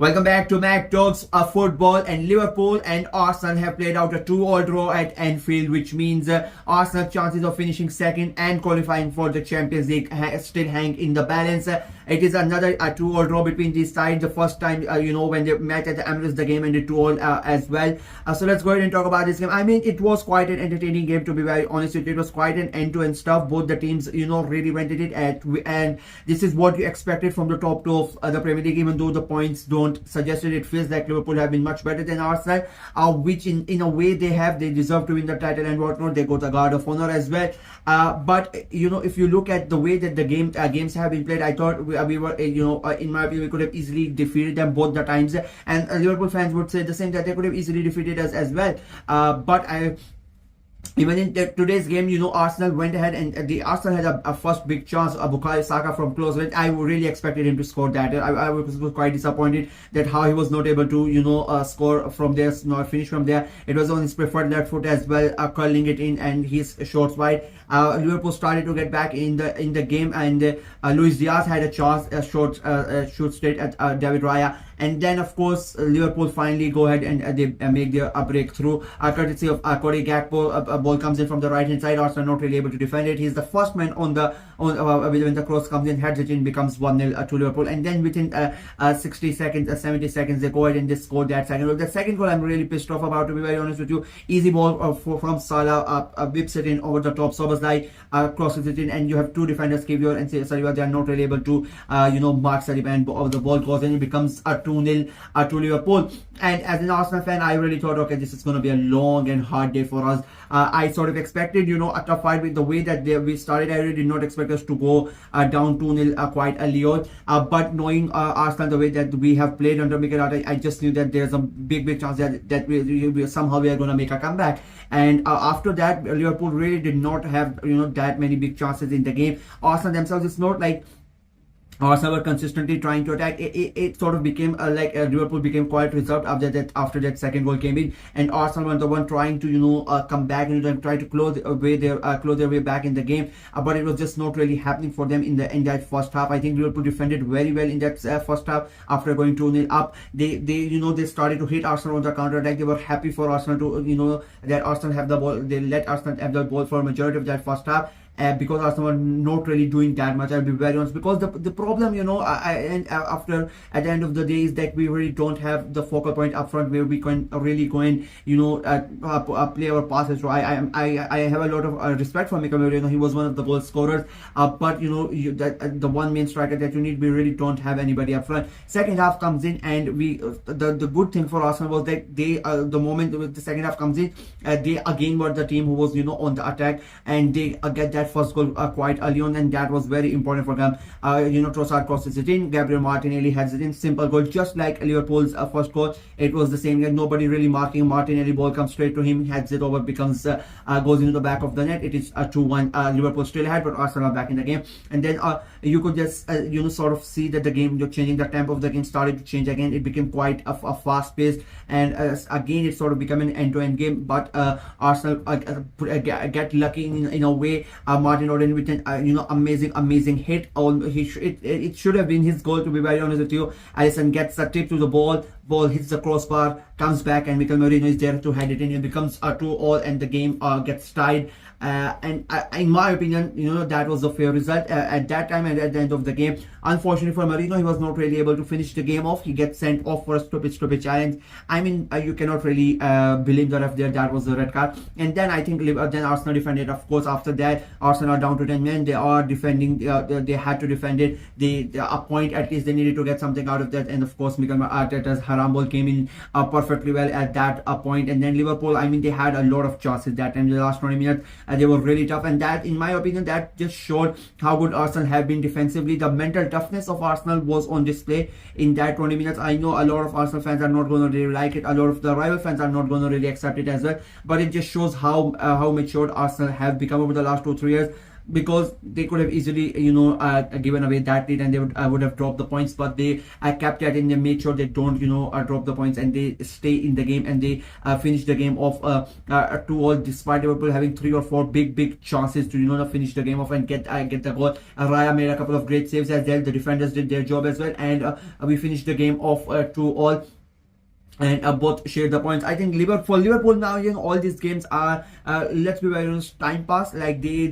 Welcome back to Mac Talks of Football. And Liverpool and Arsenal have played out a 2-all draw at Anfield, which means Arsenal's chances of finishing second and qualifying for the Champions League still hang in the balance. It is another 2-all draw between these sides. The first time, when they met at the Emirates, the game ended 2-all as well. So let's go ahead and talk about this game. I mean, it was quite an entertaining game, to be very honest with you. It was quite an end-to-end stuff. Both the teams, really went at it, and this is what you expected from the top two of the Premier League, even though the points don't suggested. It feels like Liverpool have been much better than Arsenal, which in a way they deserve to win the title and whatnot. They got a guard of honor as well. But if you look at the way that the games have been played, I thought we were in my opinion we could have easily defeated them both the times, and Liverpool fans would say the same, that they could have easily defeated us as well. Even in today's game, Arsenal went ahead and the Arsenal had a first big chance, Bukayo Saka from close range. I really expected him to score that. I was quite disappointed that how he was not able to, score from there, not finish from there. It was on his preferred left foot as well, curling it in, and his shots wide. Liverpool started to get back in the game, and Luis Diaz had a chance, a shoot straight at David Raya. And then, of course, Liverpool finally go ahead and they make their breakthrough, courtesy of Cody Gakpo. A ball comes in from the right hand side. Arsenal not really able to defend it. He's the first man when the cross comes in, heads it in, becomes 1-0 to Liverpool. And then within 60 seconds, 70 seconds, they go ahead and they score that second goal. The second goal I'm really pissed off about, to be very honest with you. Easy ball from Salah, whips it in over the top. Szoboszlai crosses it in, and you have two defenders, Kivior and Saliba. They are not really able to, mark Saliba, and the ball goes in. It becomes a 2-0 to Liverpool. And as an Arsenal fan, I really thought, okay, this is going to be a long and hard day for us. I sort of expected, a tough fight with the way that we started. I really did not expect us to go down 2-0 quite early on. But knowing Arsenal the way that we have played under Mikel Arteta, I just knew that there's a big chance that we somehow we are going to make a comeback. And after that, Liverpool really did not have, that many big chances in the game. Arsenal themselves, it's not like Arsenal were consistently trying to attack. It sort of became Liverpool became quite reserved after that second goal came in, and Arsenal were the one trying to come back and try to close their way back in the game. But it was just not really happening for them in that first half. I think Liverpool defended very well in that first half. After going 2-0 up, they started to hit Arsenal on the counter attack. They were happy for Arsenal to that Arsenal have the ball. They let Arsenal have the ball for a majority of that first half. Because Arsenal were not really doing that much, I'll be very honest. Because the problem, after at the end of the day, is that we really don't have the focal point up front where we can really go and play our passes. So I have a lot of respect for Mikel Arteta. He was one of the goal scorers, but the one main striker that you need, we really don't have anybody up front. Second half comes in, and the good thing for Arsenal was that they the moment the second half comes in, they again were the team who was on the attack, and they get that first goal quite early on, and that was very important for them. Trossard crosses it in, Gabriel Martinelli heads it in, simple goal, just like Liverpool's first goal. It was the same game, nobody really marking Martinelli, ball comes straight to him, heads it over, becomes goes into the back of the net. It is 2-1. Liverpool still ahead, but Arsenal are back in the game. And then you could just sort of see that the game, changing the tempo of the game started to change again. It became quite a fast paced, and again it sort of became an end-to-end game. But Arsenal get lucky in a way. Martin Odegaard with an amazing hit. It should have been his goal, to be very honest with you. Alisson gets a tip to the ball hits the crossbar, comes back, and Mikel Arteta is there to head it in. It becomes a 2-2, and the game gets tied. And in my opinion, that was a fair result at that time and at the end of the game. Unfortunately for Mourinho, he was not really able to finish the game off. He gets sent off for a stupid challenge. I mean, you cannot really blame the ref there. That was the red card. And then I think then Arsenal defended. Of course, after that, Arsenal are down to 10 men. They are defending. They had to defend it. A point at least they needed to get something out of that. And of course, Mikel Arteta's haram ball came in perfectly well at that point. And then Liverpool, I mean, they had a lot of chances that time. The last 20 minutes, they were really tough. And that, in my opinion, that just showed how good Arsenal have been defensively. The mental toughness of Arsenal was on display in that 20 minutes. I know a lot of Arsenal fans are not going to really like it. A lot of the rival fans are not going to really accept it as well. But it just shows how matured Arsenal have become over the last 2-3 years. because they could have easily given away that lead, and they would have dropped the points, but they kept it and they made sure they don't drop the points, and they stay in the game, and they finish the game off 2-2, despite Liverpool having 3 or 4 big chances to finish the game off and get the goal. Raya made a couple of great saves as well. The defenders did their job as well, and we finished the game off 2-2. And both share the points. I think Liverpool now, all these games are let's be very honest, time pass. Like they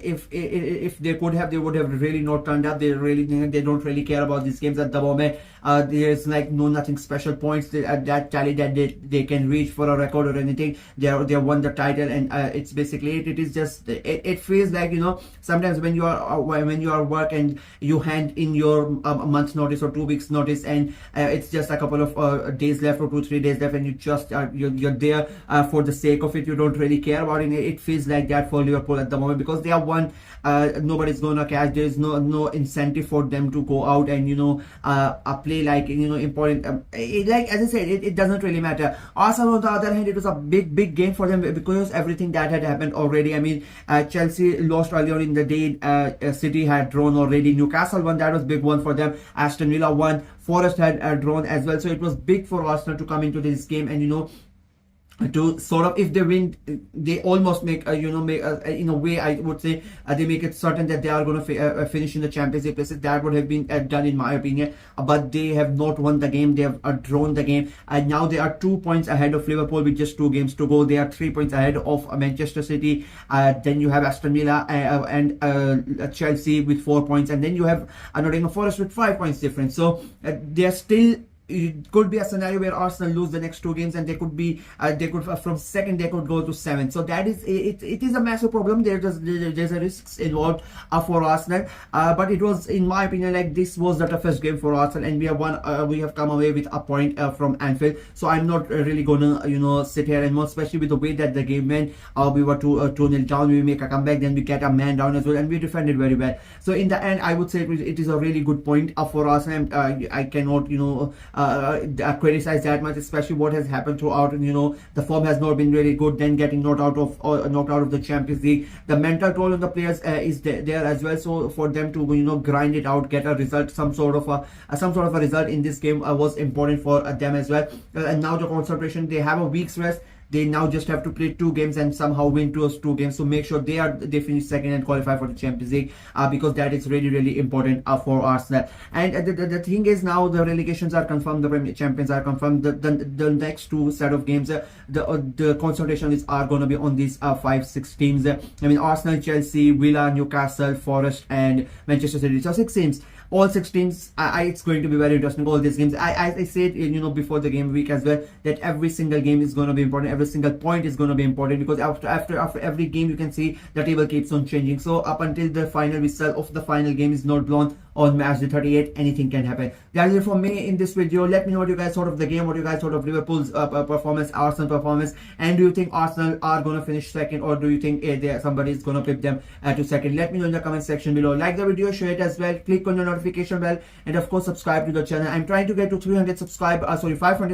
if they could have, they would have really not turned up. They don't really care about these games at the moment. There's like nothing special points at that tally that they can reach for a record or anything. They won the title, and it's basically it is just it feels like sometimes when you are work and you hand in your a month's notice or 2 weeks notice, and it's just a couple of days left or 2-3 days left, and you just you're there for the sake of it. You don't really care about it. It feels like that for Liverpool at the moment, because they have won. Nobody's gonna catch. There is no incentive for them to go out and play like important. Like as I said, it doesn't really matter. Arsenal, on the other hand, it was a big game for them because everything that had happened already. I mean, Chelsea lost earlier in the day. City had drawn already. Newcastle won. That was big one for them. Aston Villa won. Forest had drawn as well. So it was big for Arsenal to come into this game and to sort of, if they win, they almost make in a way, I would say they make it certain that they are going to finish in the Champions League places. That would have been done in my opinion, but they have not won the game. They have drawn the game, and now they are 2 points ahead of Liverpool with just 2 games to go. They are 3 points ahead of Manchester City. Then you have Aston Villa and Chelsea with 4 points, and then you have Nottingham Forest with 5 points difference. So they are still. It could be a scenario where Arsenal lose the next 2 games, and they could from second they could go to 7th. So that is it is a massive problem. There's a risks involved for Arsenal, but it was, in my opinion, like this was the toughest game for Arsenal, and we have won. We have come away with a point from Anfield. So I'm not really gonna sit here and more, especially with the way that the game went. We were 2-0 down. We make a comeback, then we get a man down as well, and we defended very well. So in the end, I would say it is a really good point for Arsenal. I cannot criticize that much, especially what has happened throughout. The form has not been really good. Then getting knocked out of the Champions League, the mental toll on the players is there as well. So for them to grind it out, get a result, some sort of a result in this game was important for them as well. And now the concentration, they have a week's rest. They now just have to play 2 games and somehow win 2 games to make sure they finish second and qualify for the Champions League, because that is really important for Arsenal. And the thing is, now the relegations are confirmed, the Premier Champions are confirmed. The next 2 set of games, the concentration are going to be on these 5-6 teams. I mean, Arsenal, Chelsea, Villa, Newcastle, Forest, and Manchester City. So 6 teams. All 6 teams, it's going to be very interesting. All these games, I said before the game week as well, that every single game is going to be important. Every single point is going to be important, because after every game you can see the table keeps on changing. So up until the final whistle of the final game is not blown on match day 38, anything can happen. That's it from me in this video. Let me know what you guys thought of the game, what you guys thought of Liverpool's performance, Arsenal performance, and do you think Arsenal are going to finish second, or do you think somebody is going to flip them to second? Let me know in the comment section below. Like the video, share it as well, click on the notification bell, and of course subscribe to the channel. I'm trying to get to 500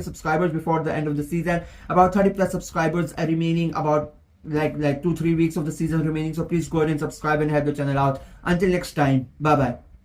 subscribers before the end of the season. About 30+ subscribers are remaining, about like 2-3 weeks of the season remaining. So please go ahead and subscribe and help the channel out. Until next time, bye bye.